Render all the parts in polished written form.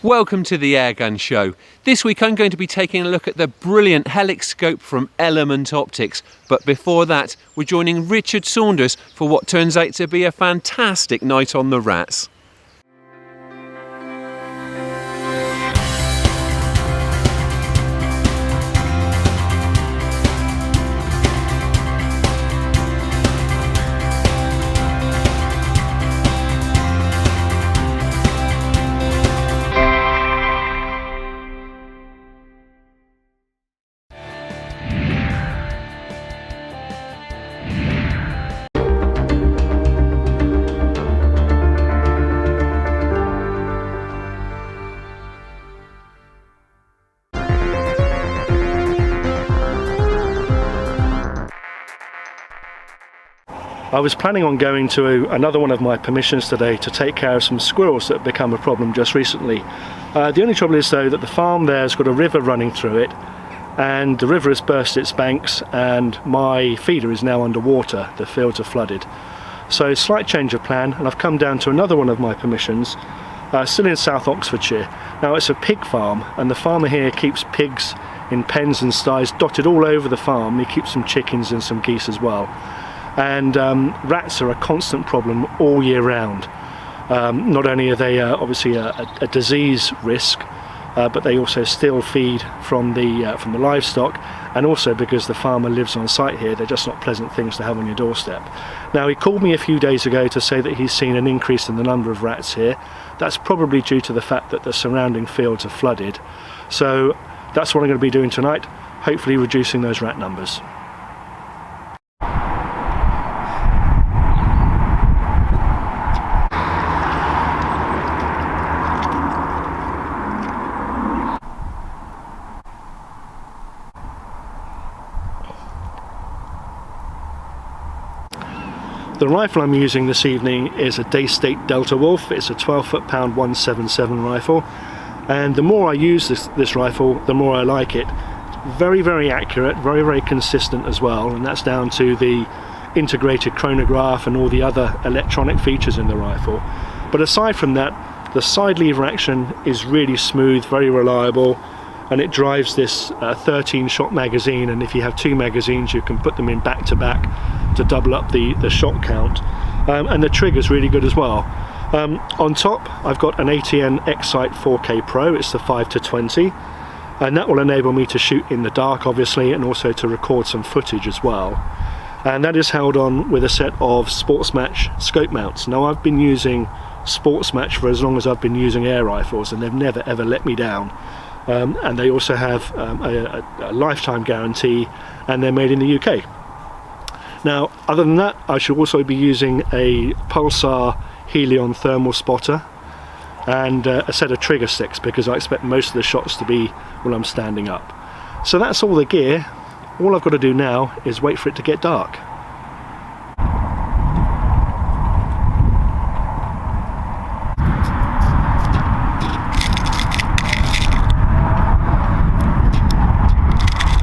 Welcome to the Airgun Show. This week I'm going to be taking a look at the brilliant Helix scope from Element Optics. But before that, we're joining Richard Saunders for what turns out to be a fantastic night on the rats. I was planning on going to another one of my permissions today to take care of some squirrels that have become a problem just recently. The only trouble is though that the farm there's got a river running through it, and the river has burst its banks and my feeder is now underwater. The fields are flooded. So slight change of plan, and I've come down to another one of my permissions, still in South Oxfordshire. Now it's a pig farm, and the farmer here keeps pigs in pens and sties dotted all over the farm. He keeps some chickens and some geese as well. And rats are a constant problem all year round. Not only are they obviously a disease risk, but they also steal feed from the livestock, and also because the farmer lives on site here, they're just not pleasant things to have on your doorstep. Now he called me a few days ago to say that he's seen an increase in the number of rats here. That's probably due to the fact that the surrounding fields are flooded. So that's what I'm going to be doing tonight, hopefully reducing those rat numbers. The rifle I'm using this evening is a Daystate Delta Wolf. It's a 12 foot-pound 177 rifle, and the more I use this rifle, the more I like it. Very, very accurate, very, very consistent as well, and that's down to the integrated chronograph and all the other electronic features in the rifle. But aside from that, the side lever action is really smooth, very reliable, and it drives this 13-shot magazine, and if you have two magazines you can put them in back-to-back to double up the shot count, and the trigger's really good as well. On top I've got an ATN X-Sight 4K Pro. It's the 5-20, and that will enable me to shoot in the dark obviously, and also to record some footage as well. And that is held on with a set of Sportsmatch scope mounts. Now I've been using Sportsmatch for as long as I've been using air rifles, and they've never ever let me down. And they also have a lifetime guarantee, and they're made in the UK. Now, other than that, I should also be using a Pulsar Helion thermal spotter and a set of trigger sticks, because I expect most of the shots to be when I'm standing up. So that's all the gear. All I've got to do now is wait for it to get dark.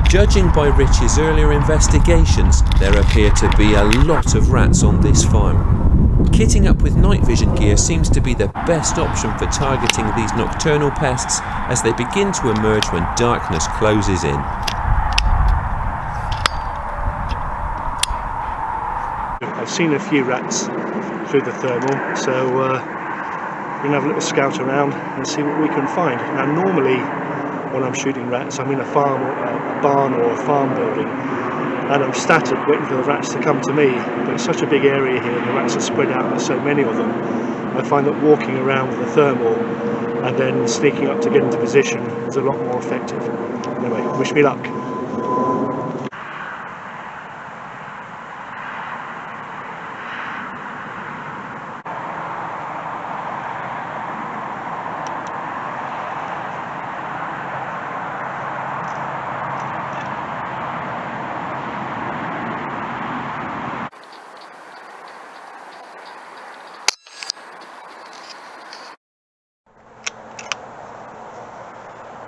Judging by Rich's earlier investigations, there appear to be a lot of rats on this farm. Kitting up with night vision gear seems to be the best option for targeting these nocturnal pests as they begin to emerge when darkness closes in. I've seen a few rats through the thermal, so we're going to have a little scout around and see what we can find. Now normally when I'm shooting rats, I'm in a farm or a barn or a farm building, and I'm static waiting for the rats to come to me. But it's such a big area here, and the rats are spread out, there's so many of them. I find that walking around with a thermal and then sneaking up to get into position is a lot more effective. Anyway, wish me luck.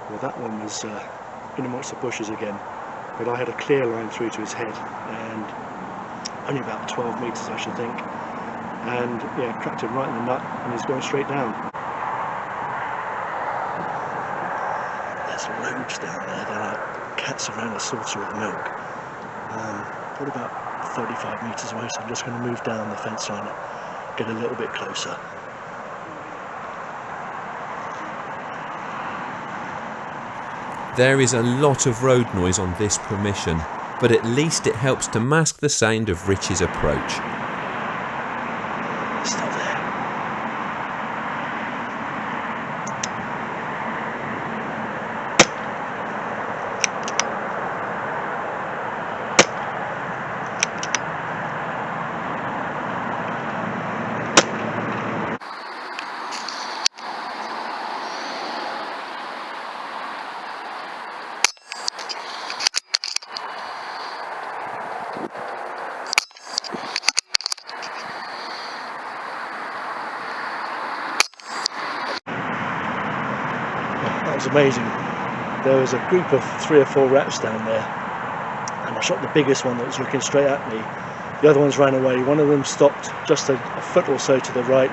Well, that one was in amongst the bushes again, but I had a clear line through to his head, and only about 12 metres I should think, and yeah, cracked him right in the nut, and he's going straight down. There's loads down there. They're like cats around a saucer of milk. Probably about 35 metres away, so I'm just going to move down the fence line and get a little bit closer. There is a lot of road noise on this permission, but at least it helps to mask the sound of Rich's approach. Still there. That was amazing. There was a group of 3 or 4 rats down there, and I shot the biggest one that was looking straight at me. The other ones ran away. One of them stopped just a foot or so to the right,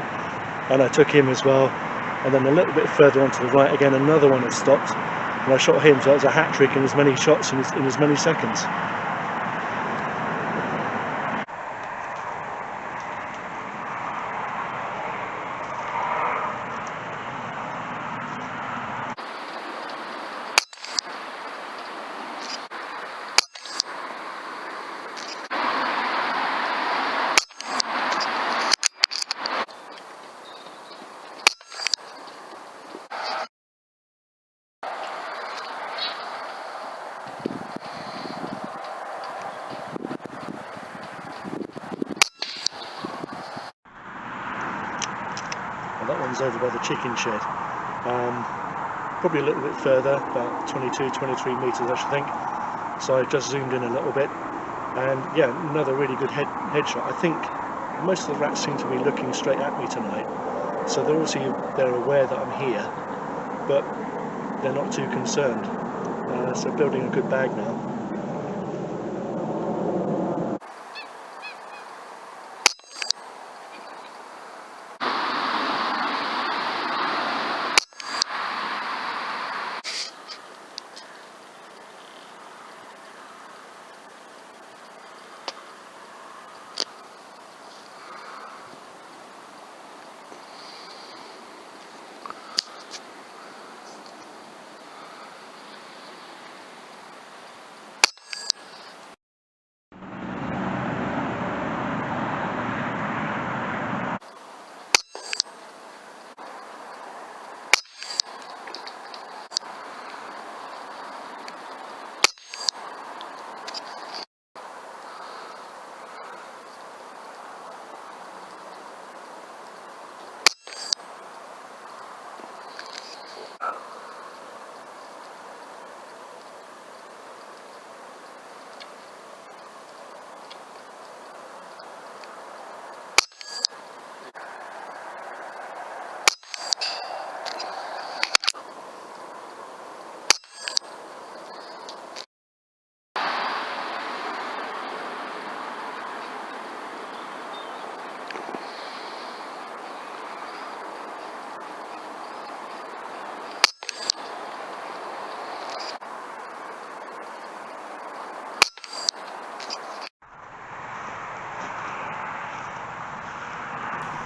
and I took him as well. And then a little bit further on to the right again, another one had stopped, and I shot him. So it was a hat trick in as many shots in as many seconds. That one's over by the chicken shed, probably a little bit further, about 22, 23 metres I should think. So I just zoomed in a little bit, and yeah, another really good headshot. I think most of the rats seem to be looking straight at me tonight, so they're aware that I'm here, but they're not too concerned. So building a good bag now.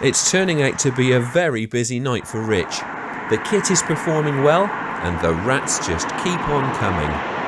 It's turning out to be a very busy night for Rich. The kit is performing well, and the rats just keep on coming.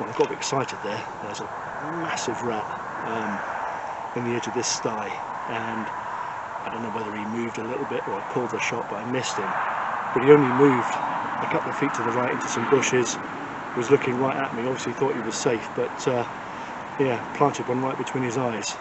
I got a bit excited there. There's a massive rat in the edge of this sty, and I don't know whether he moved a little bit or I pulled the shot, but I missed him. But he only moved a couple of feet to the right into some bushes, was looking right at me, obviously thought he was safe, but yeah, planted one right between his eyes.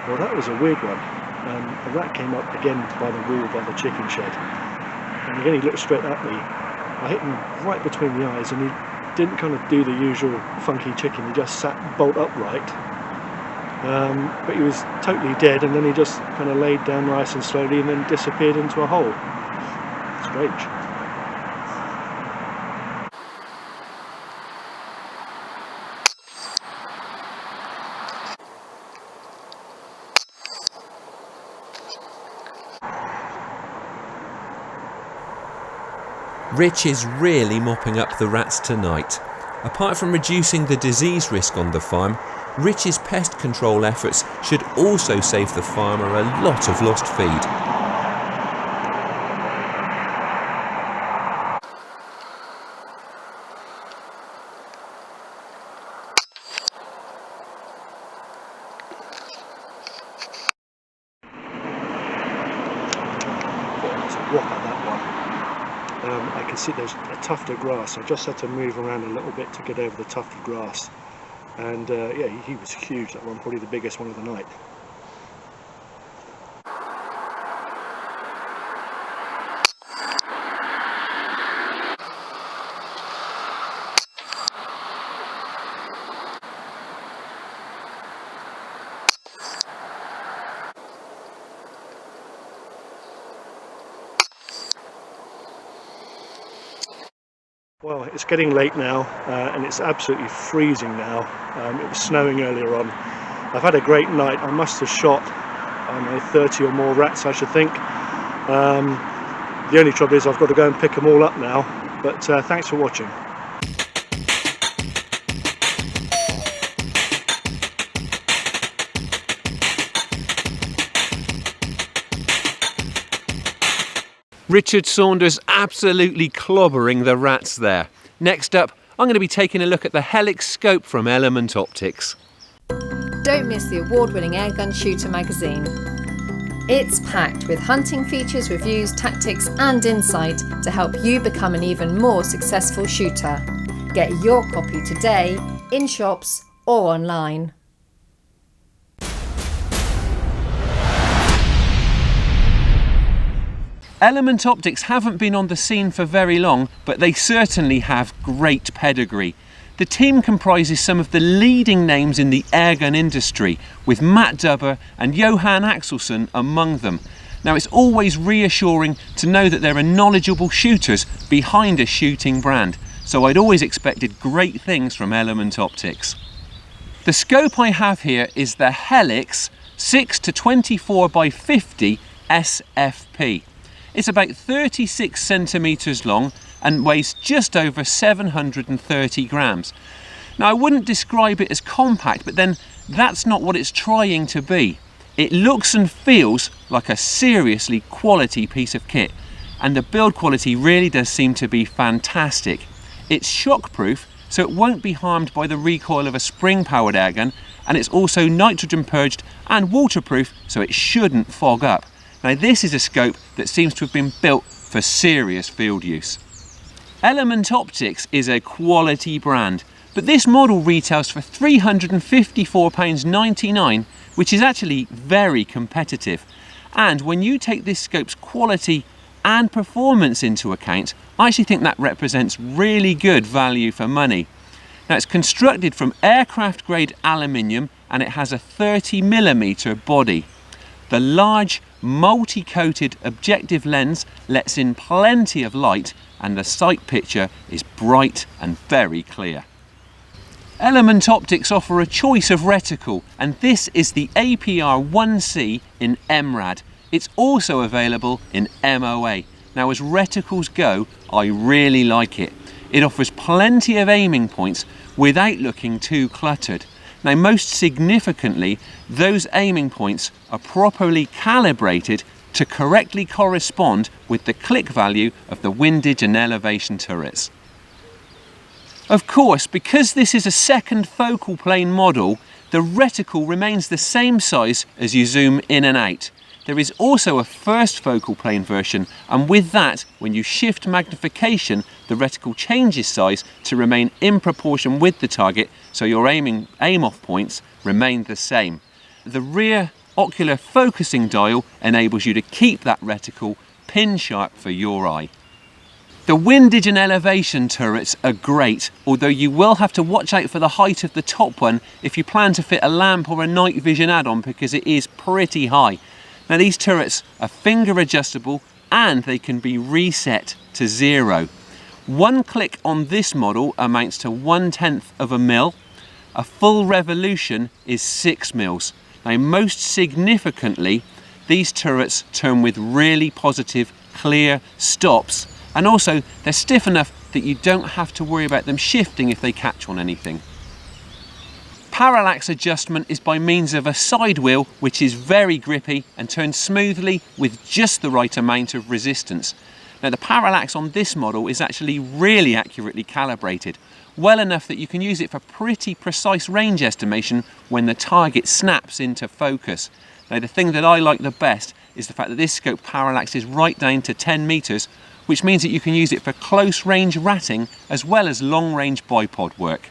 Well, that was a weird one. A rat came up again by the wall by the chicken shed, and again he looked straight at me. I hit him right between the eyes, and he didn't kind of do the usual funky chicken, he just sat bolt upright. But he was totally dead, and then he just kind of laid down nice and slowly and then disappeared into a hole. Strange. Rich is really mopping up the rats tonight. Apart from reducing the disease risk on the farm, Rich's pest control efforts should also save the farmer a lot of lost feed. I can see there's a tuft of grass. I just had to move around a little bit to get over the tuft of grass. And yeah, he was huge, that one, probably the biggest one of the night. Well, it's getting late now, and it's absolutely freezing now. It was snowing earlier on. I've had a great night. I must have shot, I don't know, 30 or more rats, I should think. The only trouble is I've got to go and pick them all up now, but thanks for watching. Richard Saunders absolutely clobbering the rats there. Next up, I'm going to be taking a look at the Helix scope from Element Optics. Don't miss the award-winning Airgun Shooter magazine. It's packed with hunting features, reviews, tactics and insight to help you become an even more successful shooter. Get your copy today in shops or online. Element Optics haven't been on the scene for very long, but they certainly have great pedigree. The team comprises some of the leading names in the airgun industry, with Matt Dubber and Johan Axelsson among them. Now, it's always reassuring to know that there are knowledgeable shooters behind a shooting brand, so I'd always expected great things from Element Optics. The scope I have here is the Helix 6-24x50 SFP. It's about 36 centimetres long and weighs just over 730 grams. Now, I wouldn't describe it as compact, but then that's not what it's trying to be. It looks and feels like a seriously quality piece of kit, and the build quality really does seem to be fantastic. It's shockproof, so it won't be harmed by the recoil of a spring-powered airgun, and it's also nitrogen purged and waterproof, so it shouldn't fog up. Now, this is a scope that seems to have been built for serious field use. Element Optics is a quality brand, but this model retails for £354.99, which is actually very competitive. And when you take this scope's quality and performance into account, I actually think that represents really good value for money. Now, it's constructed from aircraft grade aluminium and it has a 30mm body. The large multi-coated objective lens lets in plenty of light and the sight picture is bright and very clear. Element Optics offer a choice of reticle, and this is the APR-1C in MRAD. It's also available in MOA. Now, as reticles go, I really like it. It offers plenty of aiming points without looking too cluttered. Now, most significantly, those aiming points are properly calibrated to correctly correspond with the click value of the windage and elevation turrets. Of course, because this is a second focal plane model, the reticle remains the same size as you zoom in and out. There is also a first focal plane version, and with that, when you shift magnification, the reticle changes size to remain in proportion with the target, so your aim-off points remain the same. The rear ocular focusing dial enables you to keep that reticle pin sharp for your eye. The windage and elevation turrets are great, although you will have to watch out for the height of the top one if you plan to fit a lamp or a night vision add-on, because it is pretty high. Now, these turrets are finger adjustable and they can be reset to 0. One click on this model amounts to 1/10 of a mil. A full revolution is 6 mils. Now, most significantly, these turrets turn with really positive, clear stops, and also they're stiff enough that you don't have to worry about them shifting if they catch on anything. Parallax adjustment is by means of a side wheel, which is very grippy and turns smoothly with just the right amount of resistance. Now, the parallax on this model is actually really accurately calibrated, well enough that you can use it for pretty precise range estimation when the target snaps into focus. Now, the thing that I like the best is the fact that this scope parallax is right down to 10 meters, which means that you can use it for close range ratting as well as long range bipod work.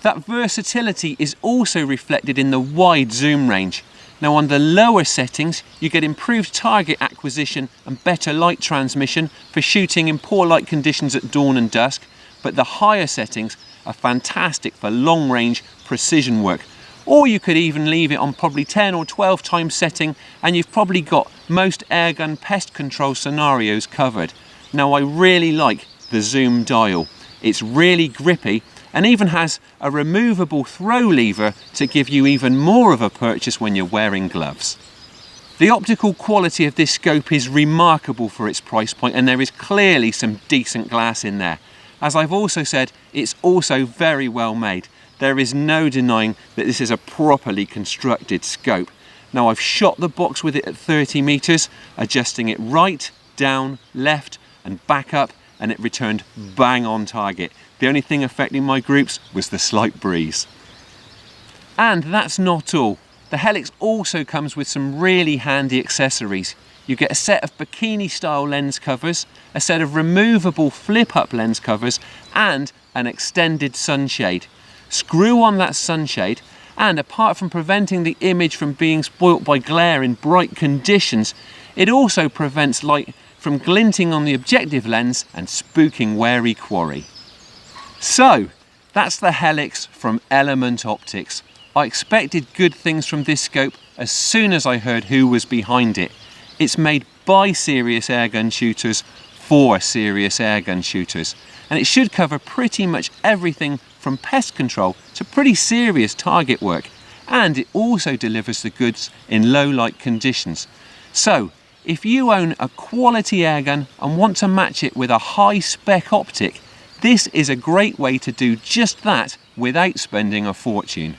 That versatility is also reflected in the wide zoom range. Now, on the lower settings, you get improved target acquisition and better light transmission for shooting in poor light conditions at dawn and dusk, but the higher settings are fantastic for long range precision work. Or you could even leave it on probably 10 or 12 times setting and you've probably got most airgun pest control scenarios covered. Now, I really like the zoom dial. It's really grippy and even has a removable throw lever to give you even more of a purchase when you're wearing gloves. The optical quality of this scope is remarkable for its price point, and there is clearly some decent glass in there. As I've also said, it's also very well made. There is no denying that this is a properly constructed scope. Now, I've shot the box with it at 30 meters, adjusting it right, down, left and back up, and it returned bang on target. The only thing affecting my groups was the slight breeze. And that's not all. The Helix also comes with some really handy accessories. You get a set of bikini style lens covers, a set of removable flip up lens covers and an extended sunshade. Screw on that sunshade, and apart from preventing the image from being spoilt by glare in bright conditions, it also prevents light from glinting on the objective lens and spooking wary quarry. So, that's the Helix from Element Optics. I expected good things from this scope as soon as I heard who was behind it. It's made by serious airgun shooters for serious airgun shooters, and it should cover pretty much everything from pest control to pretty serious target work, and it also delivers the goods in low light conditions. So, if you own a quality airgun and want to match it with a high spec optic, this is a great way to do just that without spending a fortune.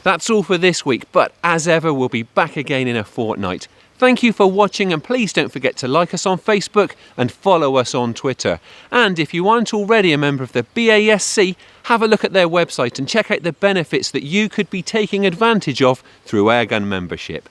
That's all for this week, but as ever, we'll be back again in a fortnight. Thank you for watching, and please don't forget to like us on Facebook and follow us on Twitter. And if you aren't already a member of the BASC, have a look at their website and check out the benefits that you could be taking advantage of through Airgun membership.